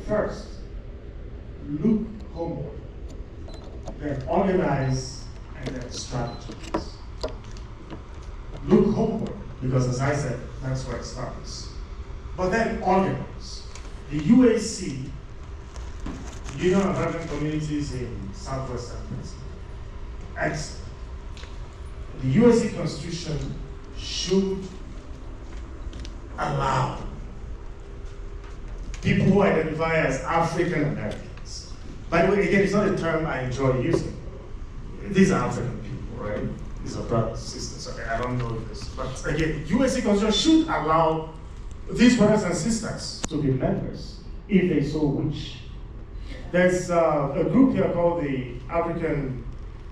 First, look homeward, then organize, and then strategize. Look homeward, because as I said, that's where it starts. But then organize. The UAC, Union of African Communities in Southwestern Pennsylvania, excellent. The UAC Constitution should allow people who identify as African Americans. By the way, again, it's not a term I enjoy using. These are African people, right? These are brothers, sisters. Okay, I don't know this. But again, UAC Constitution should allow these brothers and sisters to be members, if they so wish. There's a group here called the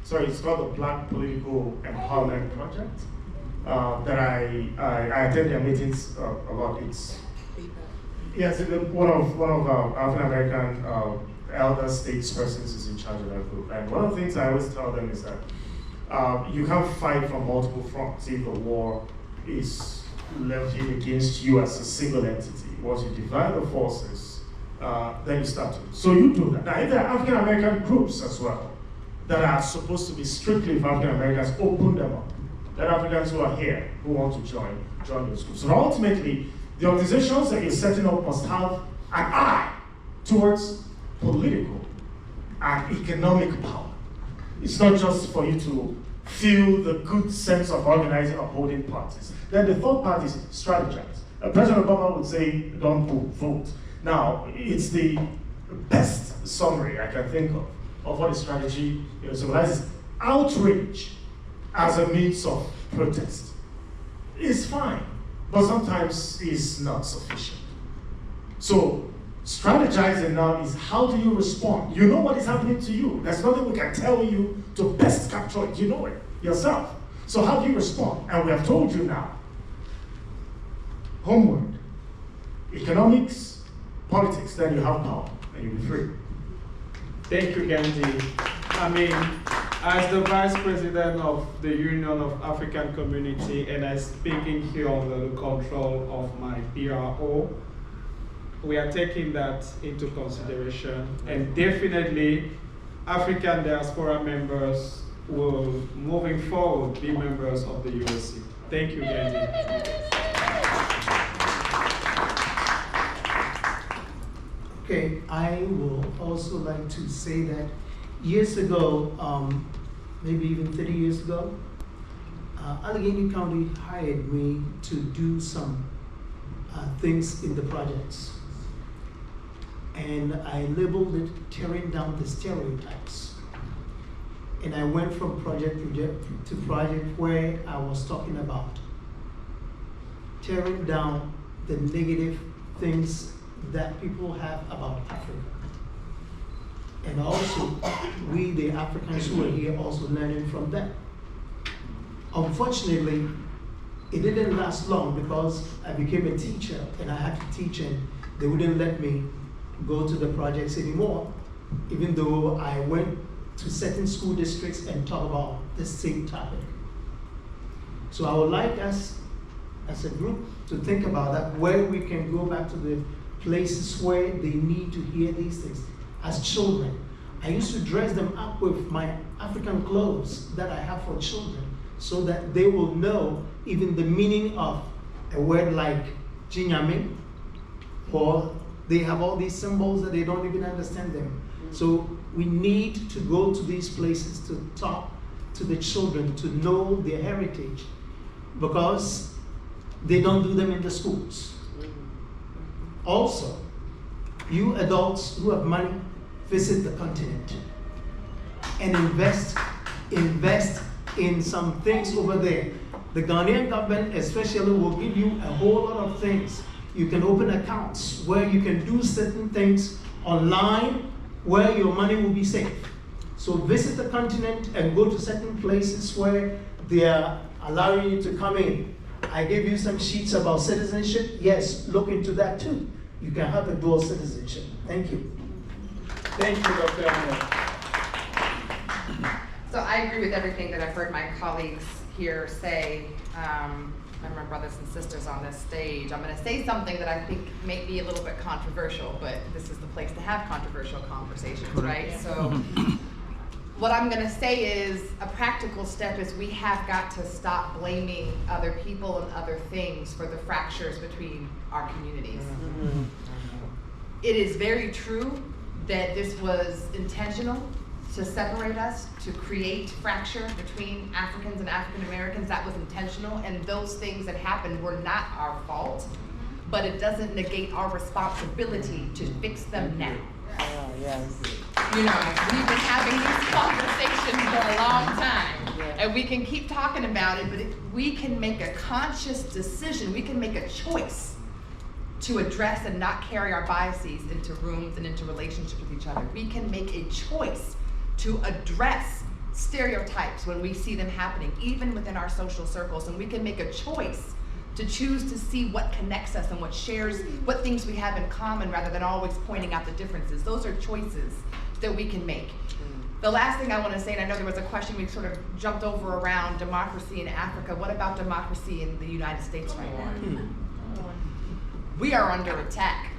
it's called the Black Political Empowerment Project, that I attend their meetings a lot. Yes, one of our African American elder statespersons is in charge of that group. And one of the things I always tell them is that you can't fight from multiple fronts if the war is leveled against you as a single entity. Once you divide the forces, then you start to. So you do that. Now, if there are African American groups as well that are supposed to be strictly for African Americans, open them up. Let Africans who are here, who want to join those groups. So ultimately, the organizations that you're setting up must have an eye towards political and economic power. It's not just for you to feel the good sense of organizing or holding parties. Then the third part is strategize. President Obama would say, don't vote. Now, it's the best summary I can think of what a strategy symbolizes. Outrage as a means of protest is fine, but sometimes is not sufficient. So strategizing now is, how do you respond? You know what is happening to you. There's nothing we can tell you to best capture it. You know it yourself. So how do you respond? And we have told you now. Homeward. Economics, politics, then you have power and you'll be free. Thank you, Gandhi. I mean, as the Vice President of the Union of African Community, and I'm speaking here under the control of my PRO, we are taking that into consideration, and definitely African diaspora members will, moving forward, be members of the UAC. Thank you, Gandhi. Okay, I will also like to say that years ago, maybe even 30 years ago, Allegheny County hired me to do some things in the projects. And I labeled it Tearing Down the Stereotypes. And I went from project to project where I was talking about tearing down the negative things that people have about Africa. And also, we, the Africans who are here, also learning from them. Unfortunately, it didn't last long because I became a teacher and I had to teach, and they wouldn't let me go to the projects anymore, even though I went to certain school districts and talk about the same topic. So I would like us as a group to think about that, where we can go back to the places where they need to hear these things. As children, I used to dress them up with my African clothes that I have for children, so that they will know even the meaning of a word like Jinyame, or they have all these symbols that they don't even understand them. So we need to go to these places to talk to the children, to know their heritage, because they don't do them in the schools. Also, you adults who have money, visit the continent and invest in some things over there. The Ghanaian government especially will give you a whole lot of things. You can open accounts where you can do certain things online where your money will be safe. So visit the continent and go to certain places where they are allowing you to come in. I gave you some sheets about citizenship. Yes, look into that too. You can have a dual citizenship. Thank you. Thank you, Dr. Ahmed. So I agree with everything that I've heard my colleagues here say. and my brothers and sisters on this stage, I'm going to say something that I think may be a little bit controversial, but this is the place to have controversial conversations, right? So what I'm going to say is a practical step is we have got to stop blaming other people and other things for the fractures between our communities. It is very true that this was intentional to separate us, to create fracture between Africans and African Americans. That was intentional, and those things that happened were not our fault, but it doesn't negate our responsibility to fix them now. Oh, yes. You know, we've been having these conversations for a long time, and we can keep talking about it, but if we can make a conscious decision, we can make a choice to address and not carry our biases into rooms and into relationships with each other. We can make a choice to address stereotypes when we see them happening, even within our social circles, and we can make a choice to choose to see what connects us and what shares, what things we have in common rather than always pointing out the differences. Those are choices that we can make. The last thing I want to say, and I know there was a question we sort of jumped over around democracy in Africa. What about democracy in the United States right now? We are under attack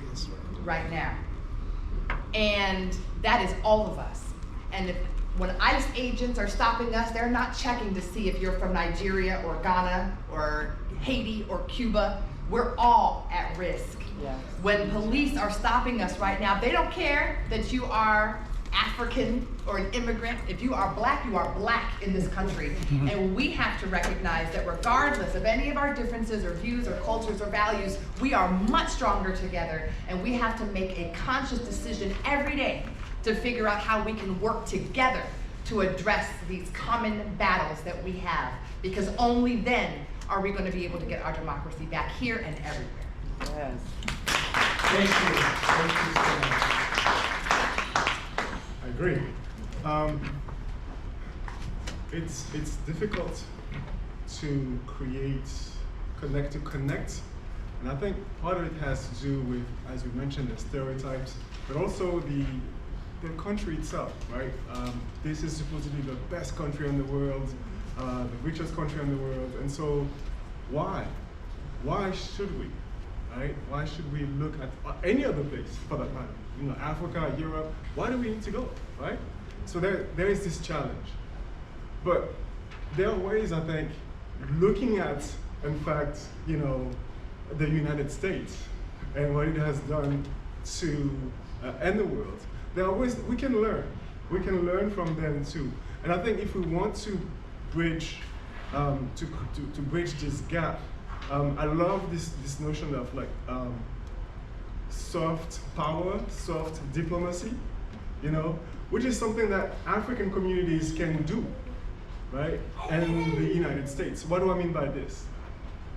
right now. And that is all of us. And when ICE agents are stopping us, they're not checking to see if you're from Nigeria or Ghana or Haiti or Cuba. We're all at risk. Yes. When police are stopping us right now, they don't care that you are African or an immigrant. If you are black in this country. And we have to recognize that regardless of any of our differences or views or cultures or values, we are much stronger together, and we have to make a conscious decision every day to figure out how we can work together to address these common battles that we have, because only then are we going to be able to get our democracy back here and everywhere. Yes. Thank you. Thank you so much. I agree. It's difficult to connect, and I think part of it has to do with, as we mentioned, the stereotypes, but also the country itself, right? This is supposedly the best country in the world, the richest country in the world, and so why? Why should we, right? Why should we look at any other place for that matter? You know, Africa, Europe, why do we need to go, right? So there is this challenge. But there are ways, I think, looking at, in fact, you know, the United States and what it has done to end the world. There are ways we can learn. We can learn from them too. And I think if we want to bridge, to bridge this gap, I love this notion of like soft power, soft diplomacy, you know, which is something that African communities can do, right? And the United States. What do I mean by this?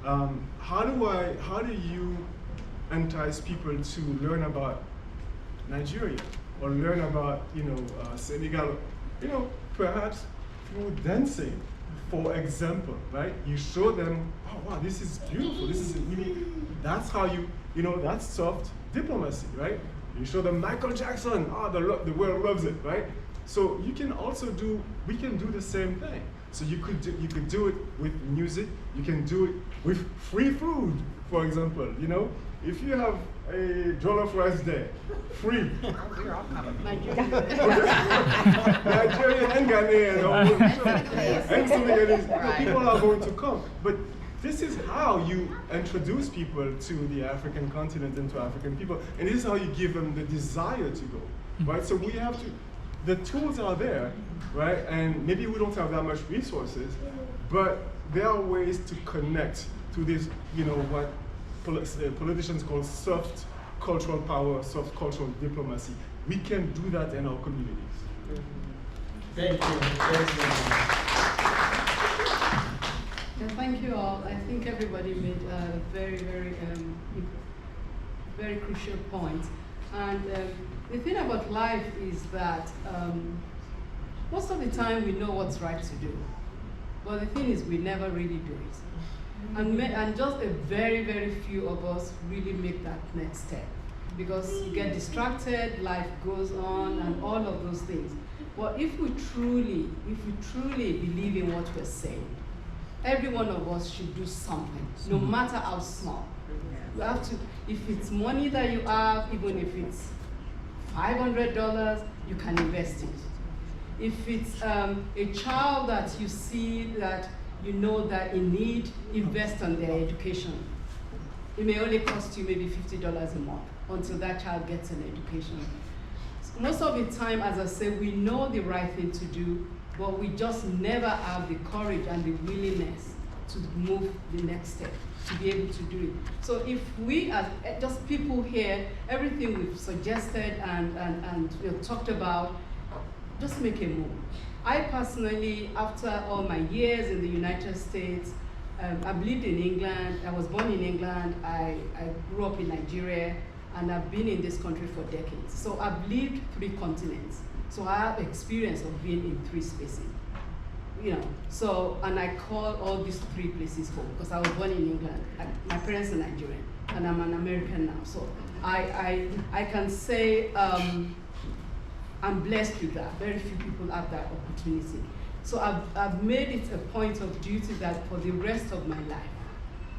How do you entice people to learn about Nigeria or learn about, you know, Senegal, you know, perhaps through dancing, for example, right? You show them, oh wow, this is beautiful, this is really, that's how you know, that's soft diplomacy, right? You show them Michael Jackson, the world loves it, right? So you can also we can do the same thing. So you could do it with music, you can do it with free food, for example, you know? If you have a jollof rice day, free. We're all common. Nigerian and Ghanaian, and Senegalese, Right. people are going to come. But this is how you introduce people to the African continent and to African people, and this is how you give them the desire to go, right? So we have to, the tools are there, right? And maybe we don't have that much resources, but there are ways to connect to this, you know, what politicians call soft cultural power, soft cultural diplomacy. We can do that in our communities. Thank you. Thank you. Yeah, thank you all. I think everybody made a very, very crucial point. And the thing about life is that most of the time we know what's right to do. But the thing is we never really do it. And just a very, very few of us really make that next step. Because you get distracted, life goes on, and all of those things. But if we truly believe in what we're saying, Every one of us should do something, no matter how small. You have to, if it's money that you have, even if it's $500, you can invest it. If it's a child that you see that you know that in need, invest on their education. It may only cost you maybe $50 a month until that child gets an education. Most of the time, as I say, we know the right thing to do, but we just never have the courage and the willingness to move the next step, to be able to do it. So if we are just people here, everything we've suggested and talked about, just make a move. I personally, after all my years in the United States, I've lived in England, I was born in England, I grew up in Nigeria, and I've been in this country for decades. So I've lived 3 continents. So I have experience of being in 3 spaces. So, and I call all these 3 places home because I was born in England. My parents are Nigerian, and I'm an American now. So I can say I'm blessed with that. Very few people have that opportunity. So I've made it a point of duty that for the rest of my life,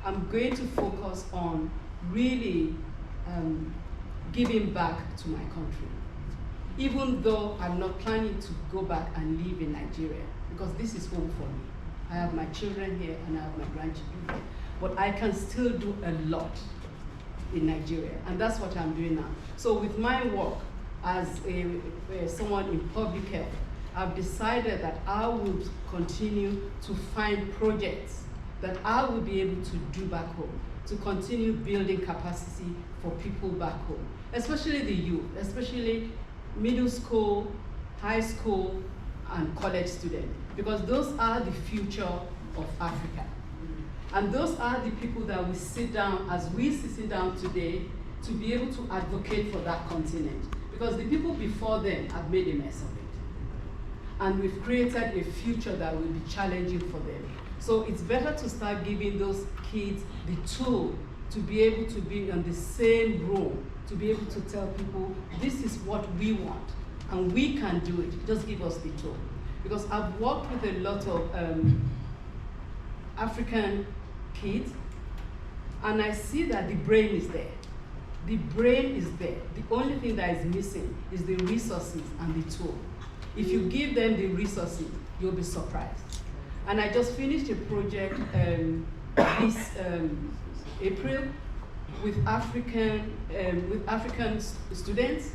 I'm going to focus on really giving back to my country. Even though I'm not planning to go back and live in Nigeria, because this is home for me. I have my children here and I have my grandchildren here. But I can still do a lot in Nigeria, and that's what I'm doing now. So with my work as someone in public health, I've decided that I will continue to find projects that I will be able to do back home, to continue building capacity for people back home, especially the youth, especially middle school, high school, and college students, because those are the future of Africa. And those are the people that we sit down, as we sitting down today, to be able to advocate for that continent. Because the people before them have made a mess of it. And we've created a future that will be challenging for them. So it's better to start giving those kids the tool to be able to be in the same room, to be able to tell people, this is what we want, and we can do it. Just give us the tool. Because I've worked with a lot of African kids, and I see that the brain is there. The brain is there. The only thing that is missing is the resources and the tool. If you give them the resources, you'll be surprised. And I just finished a project this April with African students,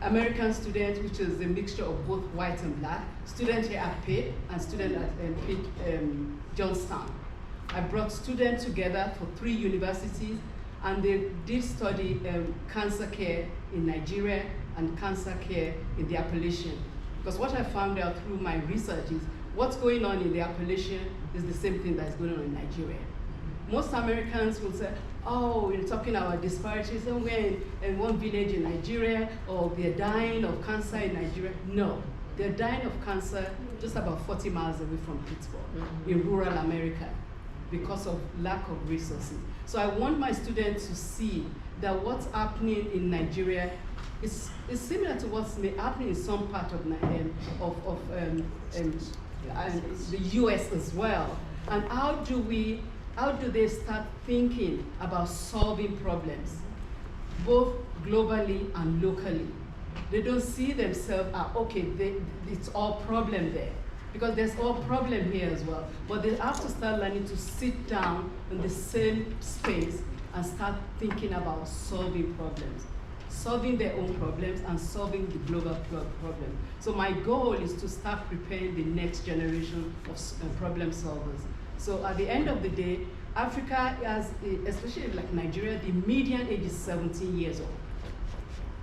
American students, which is a mixture of both white and black, students here at Pitt and students at Pitt Johnstown. I brought students together for 3 universities, and they did study cancer care in Nigeria and cancer care in the Appalachian. Because what I found out through my research is what's going on in the Appalachian is the same thing that's going on in Nigeria. Most Americans will say, oh, we're talking about disparities somewhere in one village in Nigeria, or they're dying of cancer in Nigeria. No, they're dying of cancer just about 40 miles away from Pittsburgh, in rural America, because of lack of resources. So I want my students to see that what's happening in Nigeria is similar to what's happening in some part of the US as well. And how do they start thinking about solving problems, both globally and locally? They don't see themselves as, okay, it's all problem there, because there's all problem here as well. But they have to start learning to sit down in the same space and start thinking about solving problems, solving their own problems and solving the global problem. So my goal is to start preparing the next generation of problem solvers. So at the end of the day, Africa has, especially like Nigeria, the median age is 17 years old.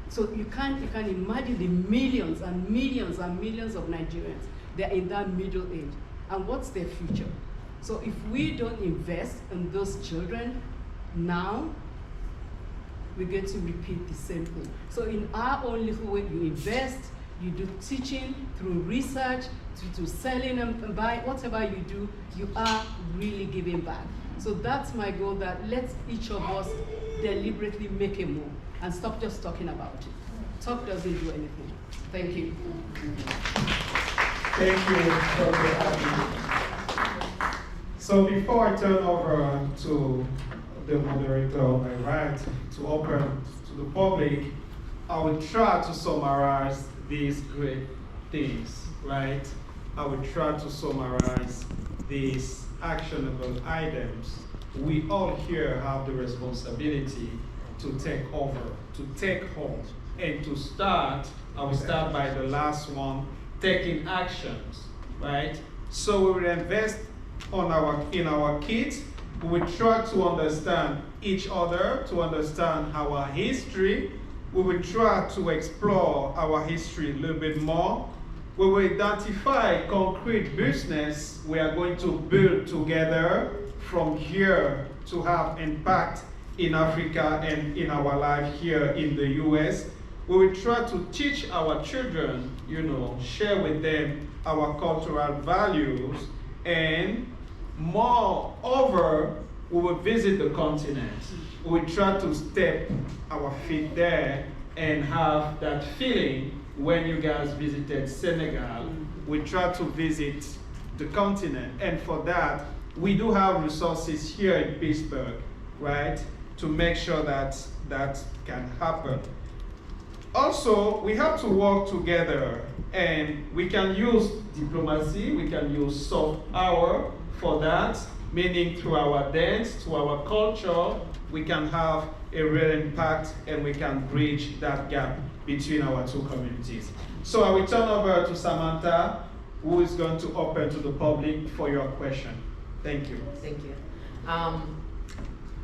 So you can imagine the millions and millions and millions of Nigerians, they're in that middle age. And what's their future? So if we don't invest in those children now, we're going to repeat the same thing. So in our own little way, you invest, you do teaching through research, to selling and buying, whatever you do, you are really giving back. So that's my goal, that let each of us deliberately make a move and stop just talking about it. Talk doesn't do anything. Thank you. Thank you, Dr. Abby. So before I turn over to the moderator on my right to open to the public, I will try to summarize these great things, right? I will try to summarize these actionable items. We all here have the responsibility to take over, to take hold, and to start. I will start by the last one, taking actions, right? So we will invest in our kids. We will try to understand each other, to understand our history. We will try to explore our history a little bit more. We will identify concrete business we are going to build together from here to have impact in Africa and in our life here in the US. We will try to teach our children, share with them our cultural values, and moreover, we will visit the continent. We will try to step our feet there and have that feeling when you guys visited Senegal. We try to visit the continent, and for that, we do have resources here in Pittsburgh, right, to make sure that that can happen. Also, we have to work together, and we can use diplomacy, we can use soft power for that, meaning through our dance, through our culture, we can have a real impact and we can bridge that gap between our two communities. So I will turn over to Samantha, who is going to open to the public for your question. Thank you. Thank you.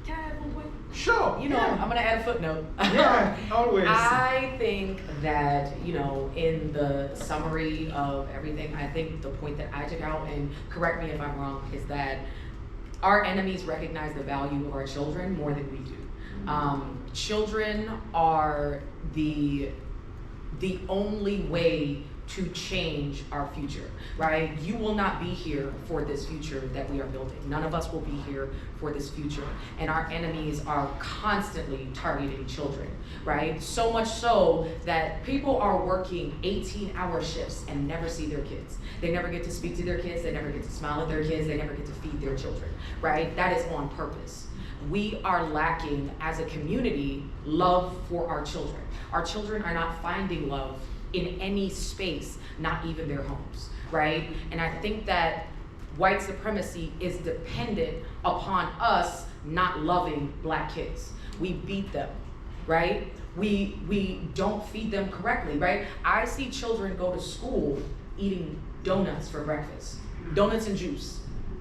Can I add one point? Sure. I'm going to add a footnote. Yeah, always. I think that, in the summary of everything, I think the point that I took out, and correct me if I'm wrong, is that our enemies recognize the value of our children more than we do. Children are the only way to change our future, right? You will not be here for this future that we are building. None of us will be here for this future. And our enemies are constantly targeting children, right? So much so that people are working 18-hour shifts and never see their kids. They never get to speak to their kids. They never get to smile at their kids. They never get to feed their children, right? That is on purpose. We are lacking, as a community, love for our children. Our children are not finding love in any space, not even their homes, right? And I think that white supremacy is dependent upon us not loving Black kids. We beat them, right? We don't feed them correctly, right? I see children go to school eating donuts for breakfast, donuts and juice,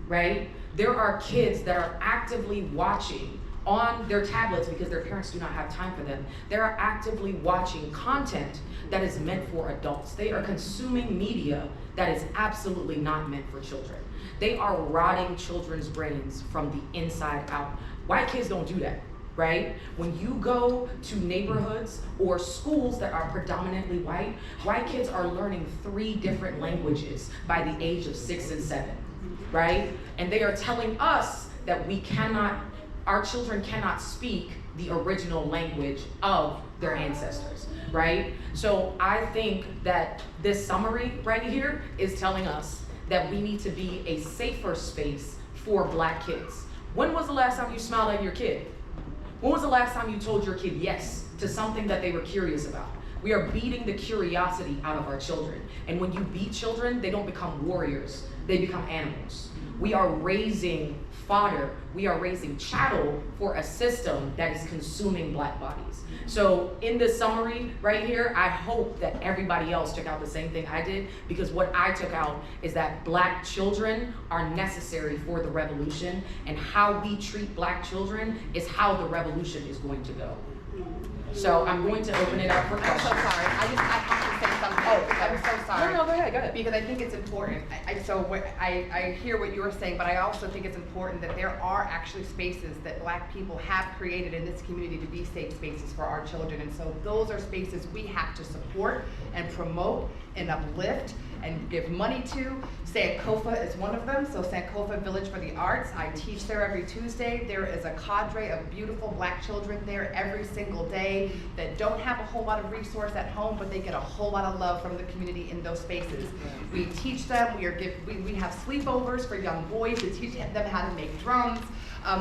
right? There are kids that are actively watching on their tablets because their parents do not have time for them. They are actively watching content that is meant for adults. They are consuming media that is absolutely not meant for children. They are rotting children's brains from the inside out. White kids don't do that, right? When you go to neighborhoods or schools that are predominantly white kids are learning 3 different languages by the age of 6 and 7, right? And they are telling us that our children cannot speak the original language of their ancestors, right? So I think that this summary right here is telling us that we need to be a safer space for Black kids. When was the last time you smiled at your kid? When was the last time you told your kid yes to something that they were curious about? We are beating the curiosity out of our children. And when you beat children, they don't become warriors, they become animals. We are raising fodder, we are raising chattel for a system that is consuming Black bodies. So in this summary right here, I hope that everybody else took out the same thing I did, because what I took out is that Black children are necessary for the revolution, and how we treat Black children is how the revolution is going to go. So I'm going to open it up for questions. I'm so sorry. I have to say something. I'm so sorry. No, go ahead. Because I think it's important. I hear what you were saying, but I also think it's important that there are actually spaces that Black people have created in this community to be safe spaces for our children. And so those are spaces we have to support and promote and uplift and give money to. Sankofa is one of them. So Sankofa Village for the Arts. I teach there every Tuesday. There is a cadre of beautiful Black children there every single day that don't have a whole lot of resource at home, but they get a whole lot of love from the community in those spaces. We teach them, we have sleepovers for young boys to teach them how to make drums.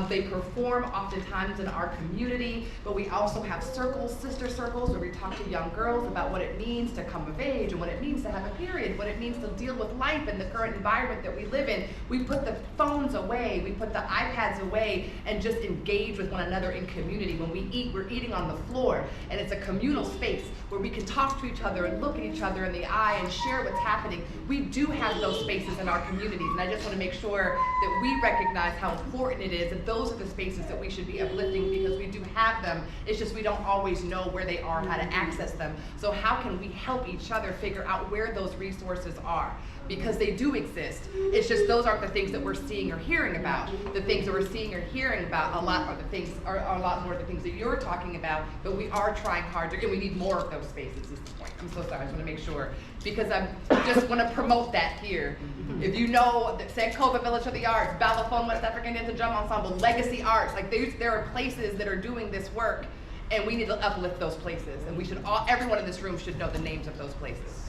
They perform oftentimes in our community, but we also have circles, sister circles, where we talk to young girls about what it means to come of age and what it means to have a period, what it means to deal with life in the current environment that we live in. We put the phones away, we put the iPads away, and just engage with one another in community. When we eat, we're eating on the floor, and it's a communal space where we can talk to each other and look at each other in the eye and share what's happening. We do have those spaces in our communities, and I just want to make sure that we recognize how important it is, and those are the spaces that we should be uplifting, because we do have them. It's just we don't always know where they are, how to access them. So how can we help each other figure out where those resources are? Because they do exist. It's just those aren't the things that we're seeing or hearing about. The things that we're seeing or hearing about a lot are a lot more the things that you're talking about, but we are trying harder, and we need more of those spaces is the point. I'm so sorry, I just want to make sure, because I just want to promote that here. If you know that Sankofa Village of the Arts, Balaphone West African Dance and Drum Ensemble, Legacy Arts, like there are places that are doing this work, and we need to uplift those places, and we should all, everyone in this room should know the names of those places.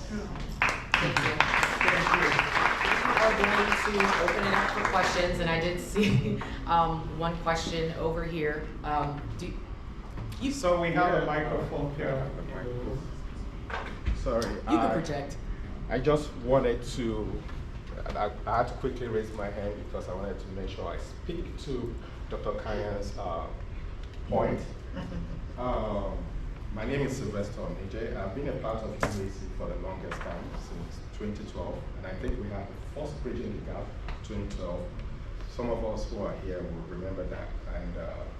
Thank you. We are going to open it up for questions, and I did see one question over here. So we have a microphone here. Sorry. You can project. I just wanted to, I had to quickly raise my hand because I wanted to make sure I speak to Dr. Kanyan's point. My name is Sylvester Onije. I've been a part of UAC for the longest time, since 2012, and I think we had the first Bridging the Gap, 2012. Some of us who are here will remember that. And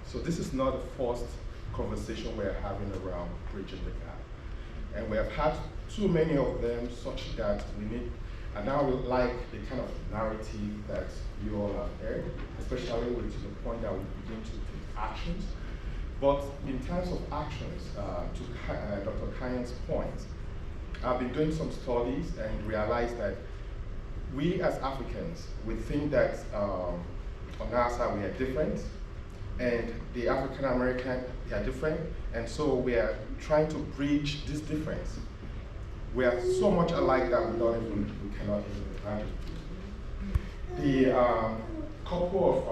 so this is not the first conversation we're having around Bridging the Gap. And we have had too many of them such that we need, and now we like the kind of narrative that you all have heard, especially to the point that we begin to take actions. But in terms of actions, to Dr. Kanyan's point, I've been doing some studies and realized that we as Africans, we think that on our side we are different, and the African American, they are different, and so we are trying to bridge this difference. We are so much alike that we cannot even imagine. The couple of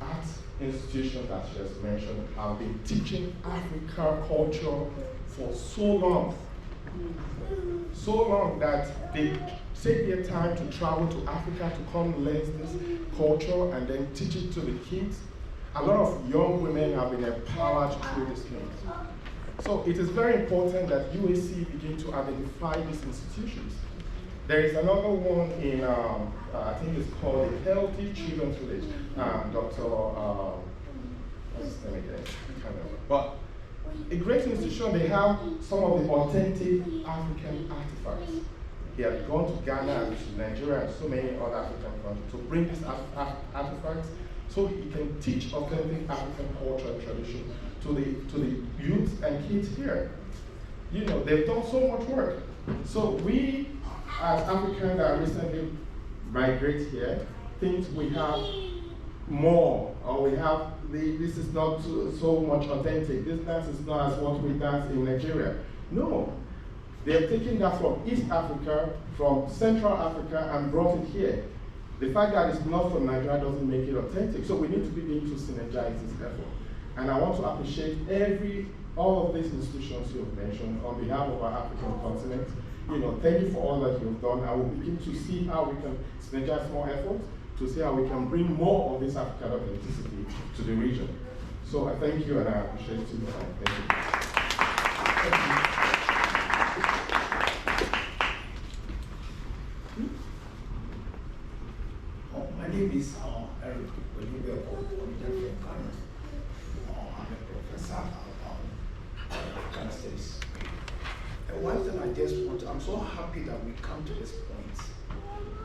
art institutions that she has mentioned have been teaching African culture for so long that they take their time to travel to Africa to come learn this culture and then teach it to the kids. A lot of young women have been empowered through this thing. So it is very important that UAC begin to identify these institutions. There is another one in, I think it's called the Healthy Children's Village. Dr. What's his name again? I can't remember. But a great institution, they have some of the authentic African artifacts. He had gone to Ghana and to Nigeria and so many other African countries to bring these artifacts so he can teach authentic African culture and tradition to the youth and kids here. You know, they've done so much work. So we, as Africans that recently migrate here, think we have more, or we have, this is not so much authentic. This dance is not as what we dance in Nigeria. No, they're taking that from East Africa, from Central Africa, and brought it here. The fact that it's not from Nigeria doesn't make it authentic. So we need to begin to synergize this effort. And I want to appreciate all of these institutions you have mentioned on behalf of our African continent. You know, thank you for all that you've done. I will begin to see how we can synergize more efforts to see how we can bring more of this African authenticity to the region. So I thank you and I appreciate you. Thank you. My name is Eric. I'm a professor of African Studies. And one thing I just want to, I'm so happy that we come to this point.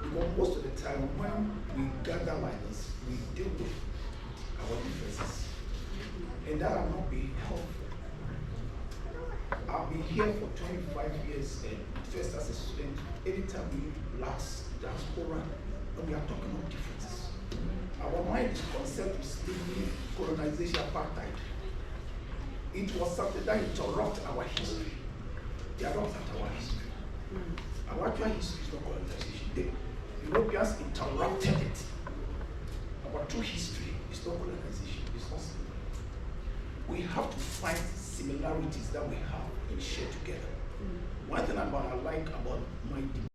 Because most of the time when we gather like this, we deal with our differences. And that will not be helpful. I've been here for 25 years and first as a student, anytime we last diaspora, and we are talking of differences. Our mind is concept of slavery, colonization, apartheid. It was something that interrupted our history. They interrupted our history. Our actual history is not colonization. The Europeans interrupted it. Our true history is not colonization, it's not slavery. We have to find similarities that we have and share together. One thing I like about my